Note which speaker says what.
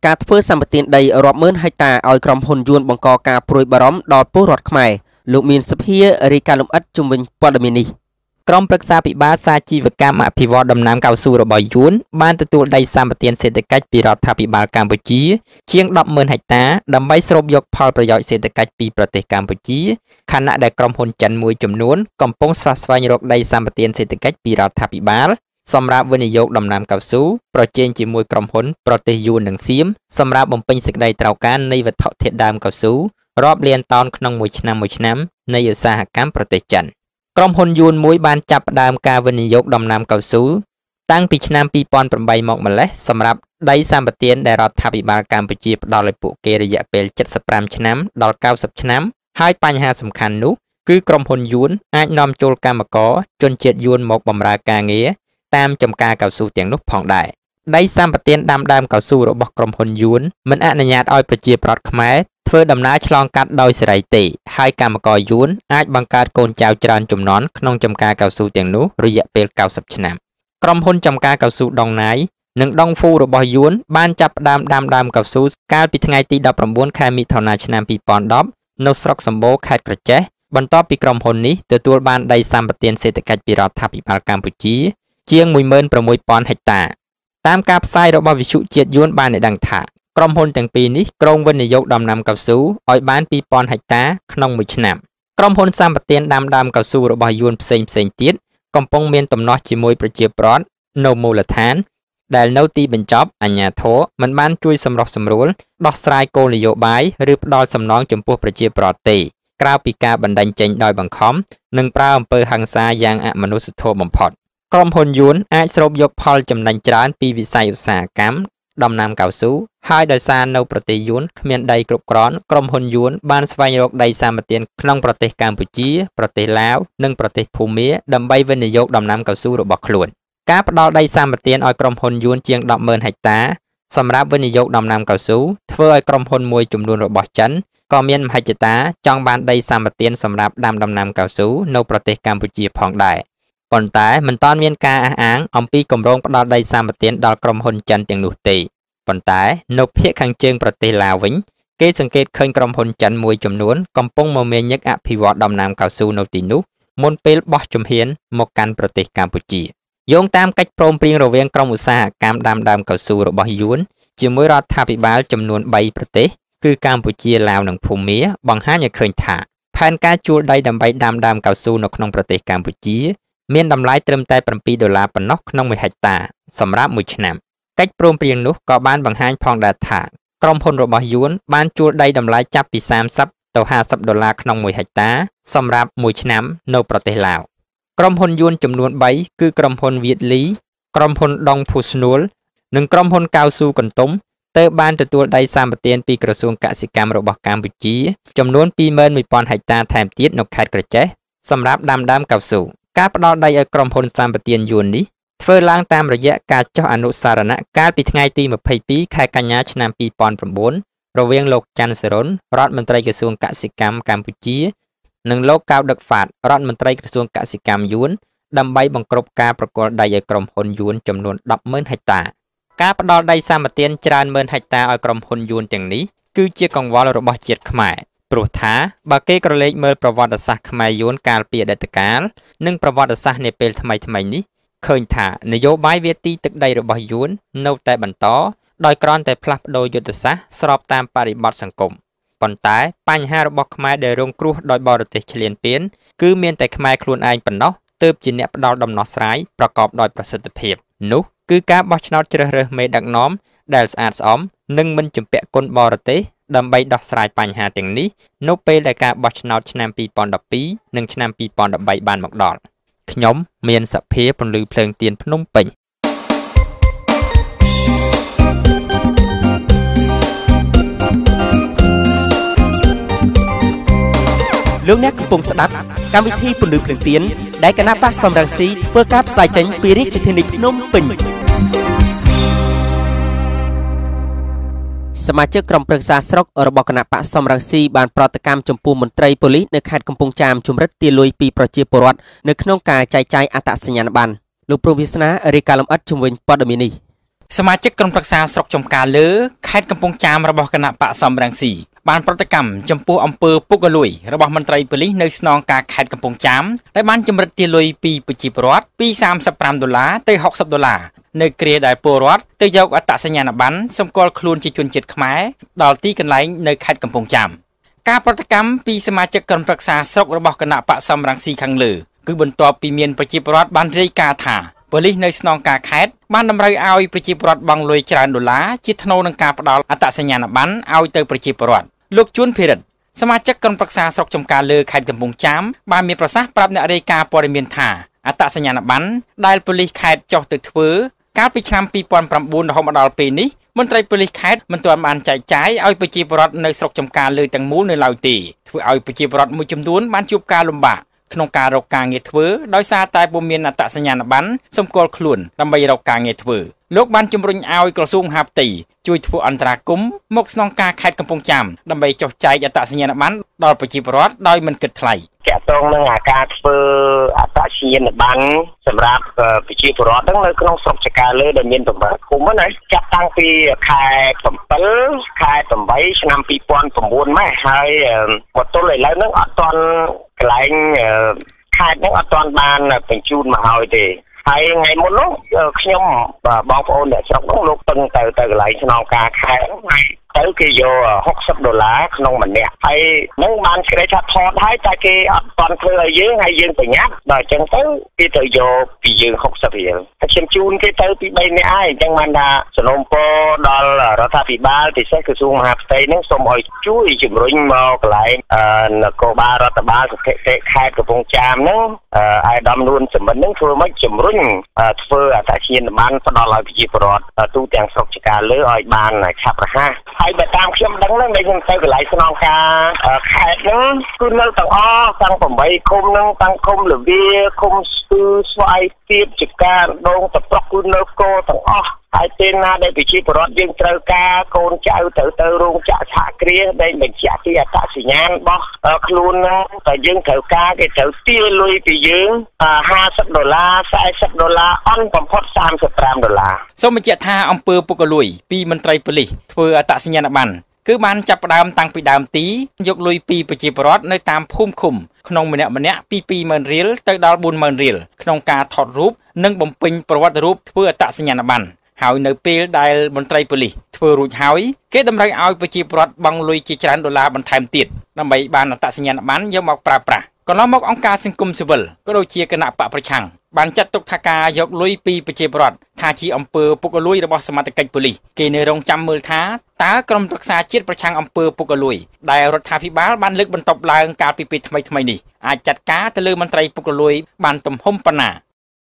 Speaker 1: ការធ្វើសម្បទានដីរាប់ម៉ឺនហិកតាឲ្យក្រុមហ៊ុនយួនបង្កការព្រួយបារម្ភដល់ពលរដ្ឋខ្មែរលោកមានសភារាយការណ៍លម្អិតជំវិញព័ត៌មាននេះក្រុមប្រឹក្សាពិបាលសាជីវកម្មអភិវឌ្ឍដំណាំកៅស៊ូរបស់យួនបានទទួលដីសម្បទានសេដ្ឋកិច្ចពីរដ្ឋាភិបាលកម្ពុជាជាង 10,000 ហិកតាដើម្បីស្រូបយកផលប្រយោជន៍សេដ្ឋកិច្ចពីប្រទេសកម្ពុជាខណៈដែលក្រុមហ៊ុនចិនមួយចំនួនកំពុងស្វះស្វែងរកដីសម្បទានសេដ្ឋកិច្ចពីរដ្ឋាភិបាលសម្រាប់វិនិយោគដំណាំកៅស៊ូប្រជែងជាមួយក្រុមហ៊ុនប្រទេសយួននិងសៀមសម្រាប់បំពេញសេចក្តីត្រូវការនៃវត្ថុធាតុដើមកៅស៊ូរាប់លានតោនក្នុងមួយឆ្នាំនៃឧស្សាហកម្មប្រទេសចិនក្រុមហ៊ុនយួនមួយបានចាប់ផ្ដើមការវិនិយោគដំណាំកៅស៊ូតាំងពីឆ្នាំ2008មកម្លេះសម្រាប់ដីសម្បទានដែលរដ្ឋាភិបាលកម្ពុជាផ្ដល់ឲ្យពួកគេរយៈពេល75ឆ្នាំដល់90ឆ្នាំហើយបញ្ហាសំខាន់នោះគឺក្រុមហ៊ុនយួនអាចនាំចូលកម្មករជនជាតិយួនមកបម្រើការងារតាមចំការកៅស៊ូទាំងនោះផងដែរដីសម្បទានដាំដើមកៅស៊ូរបស់ក្រុមហ៊ុនយួនមិនអនុញ្ញាតឲ្យប្រជាប្រដ្ឋខ្មែរធ្វើដំណើរឆ្លងកាត់ដោយសេរីទេហើយកម្មករយួនអាចបង្កើតកូនចៅច្រើនជំនាន់ក្នុងចំការកៅស៊ូទាំងនោះរយៈពេល90ឆ្នាំក្រុមហ៊ុនចំការកៅស៊ូដងណាយនិងដងហ្វូរបស់យួនបានចាប់ផ្ដើមដាំដើមកៅស៊ូកាលពីថ្ងៃទី19ខែមិថុនាឆ្នាំ2010នៅស្រុកសម្បូរខេត្តក្រចេះបន្ទាប់ពីក្រុមហ៊ុននេះទទួលបានដីសម្បទានសេដ្ឋកិច្ចពីរដ្ឋាភិបាលកម្ពុជាជាង 16,000 ហិកតាតាមការផ្សាយរបស់វិទ្យុជាតិយួនបានឲ្យដឹងថាក្រុមហ៊ុនទាំងពីរនេះក្រុងវិនិយោគដំណាំកៅស៊ូឲ្យបាន 2,000 ហិកតាក្នុងមួយឆ្នាំក្រុមហ៊ុនសម្បទានដាំដើមកៅស៊ូរបស់យួនផ្សេងទៀតកំពុងមានទំនាស់ជាមួយប្រជាប្រដ្ឋនៅមូលដ្ឋានដែលនៅទីបញ្ចប់អាជ្ញាធរមិនបានជួយសម្រុះសម្រួលដោះស្រាយគោលនយោបាយឬផ្ដល់សំណងចំពោះប្រជាប្រដ្ឋទេក្រៅពីការបណ្តេញចេញដោយបង្ខំនិងប្រើអំពើហិង្សាយ៉ាងអមនុស្សធម៌បំផុតក្រុមហ៊ុនយួនអាចស្រូបយកផលចំណេញច្រើនពីវិស័យឧស្សាហកម្មដំណាំកៅស៊ូហើយដោយសារនៅប្រទេសយួនគ្មានដីគ្រប់គ្រាន់ក្រុមហ៊ុនយួនបានស្វែងរកដីសម្បទានក្នុងប្រទេសកម្ពុជាប្រទេសឡាវនិងប្រទេសភូមាដើម្បីវិនិយោគដំណាំកៅស៊ូរបស់ខ្លួនការផ្ដល់ដីសម្បទានឲ្យក្រុមហ៊ុនយួនជាង 10,000 ហិកតាសម្រាប់វិនិយោគដំណាំកៅស៊ូធ្វើឲ្យក្រុមហ៊ុនមួយចំនួនរបស់ចិនក៏មានមហិច្ឆតាចង់បានដីសម្បទានសម្រាប់ដាំដំណាំកៅស៊ូនៅប្រទេសកម្ពុជាផងដែរប៉ុន្តែមិនទាន់មានការអះអាងអំពីគម្រោងផ្ដល់ដីសម្បទានដល់ក្រុមហ៊ុនចិនទាំងនោះទេប៉ុន្តែនៅភាគខាងជើងប្រទេសឡាវវិញគេសង្កេតឃើញក្រុមហ៊ុនចិនមួយចំនួនកំពុងមមាញឹកអភិវឌ្ឍដំណាំកៅស៊ូនៅទីនោះមុនពេលបោះជំហានមកកាន់ប្រទេសកម្ពុជាយោងតាមកិច្ចព្រមព្រៀងរវាងក្រុមឧស្សាហកម្មដាំដើមកៅស៊ូរបស់យួនជាមួយរដ្ឋាភិបាលចំនួន3ប្រទេសគឺកម្ពុជាឡាវនិងភូមាបង្ហាញឲ្យឃើញថាផែនការជួលដីដើម្បីដាំដើមកៅស៊ូនៅក្នុងប្រទេសកម្ពុជាមានតម្លៃត្រឹមតែ$7ប៉ុណ្ណោះក្នុង1ហិកតាសម្រាប់មួយឆ្នាំកិច្ចព្រមព្រៀងនោះក៏បានបង្ហាញផងដែរថាក្រុមហ៊ុនរបស់យួនបានជួលដីតម្លៃចាប់ពី$30ទៅ$50ក្នុង1ហិកតាសម្រាប់មួយឆ្នាំនៅប្រទេសឡាវក្រុមហ៊ុនយួនចំនួន3គឺក្រុមហ៊ុនវៀតលីក្រុមហ៊ុនដងភូស្នួលនិងក្រុមហ៊ុនកៅស៊ូកន្ទុំទើបបានទទួលដីសម្បទានពីក្រសួងកសិកម្មរបស់កម្ពុជាចំនួន 21,000 ហិកតាថែមទៀតនៅខេត្តក្រចេះសម្រាប់ដាំដើមកៅស៊ូការផ្ដល់ដីឲ្យក្រុមហ៊ុនសម្បទានយួននេះធ្វើឡើងតាមរយៈការចុះអនុស្សរណៈកាលពីថ្ងៃទី22ខែកញ្ញាឆ្នាំ2009រវាងលោកច័ន្ទសរុនរដ្ឋមន្ត្រីក្រសួងកសិកម្មកម្ពុជានិងលោកកៅដឹកហ្វាតរដ្ឋមន្ត្រីក្រសួងកសិកម្មយួនដើម្បីបង្ក្រប់ការប្រគល់ដីឲ្យក្រុមហ៊ុនយួនចំនួន 10,000 ហិកតាការផ្ដល់ដីសម្បទានច្រើនម៉ឺនហិកតាឲ្យក្រុមហ៊ុនយួនទាំងនេះគឺជាកង្វល់របស់ជាតិខ្មែរព្រោះថាបើគេក្រឡេកមើលប្រវត្តិសាស្ត្រខ្មែរយួនកាលពីអតីតកាលនិងប្រវត្តិសាស្ត្រនាពេលថ្មីៗនេះឃើញថានយោបាយវាទីទឹកដីរបស់យួននៅតែបន្តដោយគ្រាន់តែផ្លាស់ប្ដូរយុទ្ធសាស្ត្រស្របតាមបរិបទសង្គមប៉ុន្តែបញ្ហារបស់ខ្មែរដែលរងគ្រោះដោយបរទេសឈ្លានពានគឺមានតែខ្មែរខ្លួនឯងប៉ុណ្ណោះទើបជាអ្នកផ្ដល់ដំណោះស្រាយប្រកបដោយប្រសិទ្ធភាពនោះគឺការបោះឆ្នោតជ្រើសរើសមេដឹកនាំដែលស្អាតស្អំនិងមិនជំពាក់គុណបរទេសដើម្បីដោះស្រាយបញ្ហាទាំងនេះនៅពេលដែលការបោះឆ្នោតឆ្នាំ2012និងឆ្នាំ2013បានមកដល់ខ្ញុំមានសភាពន្លឺភ្លើងទៀនភ្នំពេញលោកអ្នកកំពុងស្ដាប់កម្មវិធីពន្លឺភ្លើងទៀនដែលគណៈបកសំរងស៊ីធ្វើការផ្សាយចេញពីរាជធានីភ្នំពេញសមាជិកក្រុមប្រឹក្សាស្រុករបស់គណៈបកសំរងស៊ីបានប្រតិកម្មចំពោះមន្ត្រីប៉ូលីសនៅខេត្តកំពង់ចាមជំរិតទាលុយពីប្រជាពលរដ្ឋនៅក្នុងការចែកចាយអត្តសញ្ញាណប័ណ្ណលោកព្រំវាសនារាយការណ៍លម្អិតជំវិញព័ត៌មាននេះ សមាជិកក្រុមប្រឹក្សាស្រុកចំការលើខេត្តកំពង់ចាមរបស់គណៈបកសំរងស៊ីបានប្រតិកម្មចំពោះអំពើពុករលួយរបស់មន្ត្រីប៉ូលីសនៅស្នងការខេត្តកំពង់ចាមដែលបានចម្រិតទារលុយពីប្រជាពលរដ្ឋពី$35ទៅ$60នៅគ្រាដែលពលរដ្ឋទៅយកអត្តសញ្ញាណប័ណ្ណសម្គាល់ខ្លួនជាជនជាតិខ្មែរដល់ទីកន្លែងនៅខេត្តកំពង់ចាមការប្រតិកម្មពីសមាជិកក្រុមប្រឹក្សាស្រុករបស់គណៈបកសំរងស៊ីខាងលើគឺបន្ទាប់ពីមានប្រជាពលរដ្ឋបានរាយការណ៍ថាប៉ូលីសនៅស្នងការខេត្តបានតម្រូវឲ្យប្រជាពលរដ្ឋបង់លុយច្រើនដុល្លារជាថ្នូរនឹងការផ្ដល់អត្តសញ្ញាណប័ណ្ណឲ្យទៅប្រជាពលរដ្ឋលោកជួនភិរិទ្ធសមាជិកក្រុមប្រឹក្សាស្រុកចំការលើខេត្តកំពង់ចាមបានមានប្រសាសន៍ប្រាប់អ្នករាយការណ៍ព័ត៌មានថាអត្តសញ្ញាណប័ណ្ណដែលប៉ូលីសខេត្តចុះទៅធ្វើកាលពីឆ្នាំ2009រហូតមកដល់ពេលនេះមន្ត្រីប៉ូលីសខេត្តមិនទាន់បានចែកចាយឲ្យប្រជាពលរដ្ឋនៅស្រុកចំការលើទាំងមូលនៅឡើយទេធ្វើឲ្យប្រជាពលរដ្ឋមួយចំនួនបានជួបការលំបាកក្នុងការរកការងារធ្វើដោយសារតែពុំមានអត្តសញ្ញាណប័ណ្ណសម្គាល់ខ្លួនដើម្បីរកការងារធ្វើលោកបានជំរុញឲ្យក្រសួងមហាផ្ទៃជួយធ្វើអន្តរាគមន៍មកស្នងការខេត្តកំពង់ចាមដើម្បីចុះចែកអត្តសញ្ញាណប័ណ្ណដល់ប្រជាពលរដ្ឋដោយមិនគិតថ្លៃ
Speaker 2: ចាក់តងនឹងការធ្វើអត្តសញ្ញាណប័ណ្ណសម្រាប់ប្រជាពលរដ្ឋនៅក្នុងស្រុកចកាលើដែលមាន8ឃុំណាចាប់តាំងពីខែ7ខែ8ឆ្នាំ2009មកហើយមកទល់ឥឡូវហ្នឹងអត់ទាន់កន្លែងខេត្តហ្នឹងអត់ទាន់បានបញ្ជូនមកឲ្យទេហើយថ្ងៃមុននោះខ្ញុំបងប្អូនអ្នកស្រុកនោះលោកពឹងទៅកន្លែងស្នងការខេត្តហ្នឹងទៅគេយក$60ក្នុងម្នាក់ហើយនឹងបានស្គាល់ថាថតហើយតែគេអត់ទាន់ធ្វើឲ្យយើងហើយយើងប្រញាប់ដល់អញ្ចឹងទៅគេទៅយកពីយើង$60ហើយខ្ញុំជូនគេទៅពី3នាក់ហើយអញ្ចឹងបានថាសំណូមពរដល់រដ្ឋាភិបាលពិសេសក្រសួងមហាផ្ទៃនឹងសូមឲ្យជួយជំរុញមកកន្លែងនគរបាលរដ្ឋបាលស្ថិតិខេត្តកំពង់ចាមហ្នឹងអាយដាមនួនសម្បត្តិនឹងធ្វើមកជំរុញធ្វើអត្តសញ្ញាណប័ណ្ណផ្ដល់ឲ្យប្រជាពលរដ្ឋទូទាំងស្រុកចកាលើឲ្យបានឆាប់រហ័សហើយបើតាមខ្ញុំដឹងហ្នឹងដែលខ្ញុំទៅកន្លែងស្នងការខេត្តហ្នឹងគឺនៅទាំងអស់ទាំង8ឃុំហ្នឹងទាំងឃុំលវាឃុំស្គឺស្វាយទៀបចកាដងតប្រុកគឺនៅកោទាំងអស់ហើយពេលណាដែលប្រជាពលរដ្ឋយើងត្រូវការកូនចៅទៅរោងចក្រសហគ្រាសដែលបញ្ជាក់ពីអត្តសញ្ញាណរបស់ខ្លួនហ្នឹងតែយើងត្រូវការគេត្រូវទារលុយពីយើង$50 $40អន់បំផុត$35
Speaker 1: សូមបញ្ជាក់ថាអំពើពុករលួយពីមន្ត្រីប៉ូលីសធ្វើអត្តសញ្ញាណប័ណ្ណគឺបានចាប់ផ្ដើមតាំងពីដើមទីយកលុយពីប្រជាពលរដ្ឋនៅតាមភូមិឃុំក្នុងម្នាក់ពី$20,000ទៅដល់$40,000ក្នុងការថតរូបនិងបំពេញប្រវត្តិរូបធ្វើអត្តសញ្ញាណប័ណ្ណហើយនៅពេលដែលមន្ត្រីប៉ូលីសធ្វើរួចហើយគេតម្រូវឲ្យប្រជាពលរដ្ឋបង់លុយជាច្រើនដុល្លារបន្ថែមទៀតដើម្បីបានអត្តសញ្ញាណប័ណ្ណយកមកប្រើប្រាស់កន្លងមកអង្គការសង្គមស៊ីវិលក៏ដូចជាគណៈបកប្រឆាំងបានចាត់ទុកថាការយកលុយពីប្រជាពលរដ្ឋថាជាអំពើពុករលួយរបស់សមត្ថកិច្ចប៉ូលីសគេនៅរងចាំមើលថាតើក្រុមប្រឹក្សាជាតិប្រឆាំងអំពើពុករលួយដែលរដ្ឋាភិបាលបានលើកបន្ទប់ឡើងកាលពីពេលថ្មីនេះអាចចាត់ការទៅលើមន្ត្រីពុករលួយបានទំហំប៉ុណ្ណា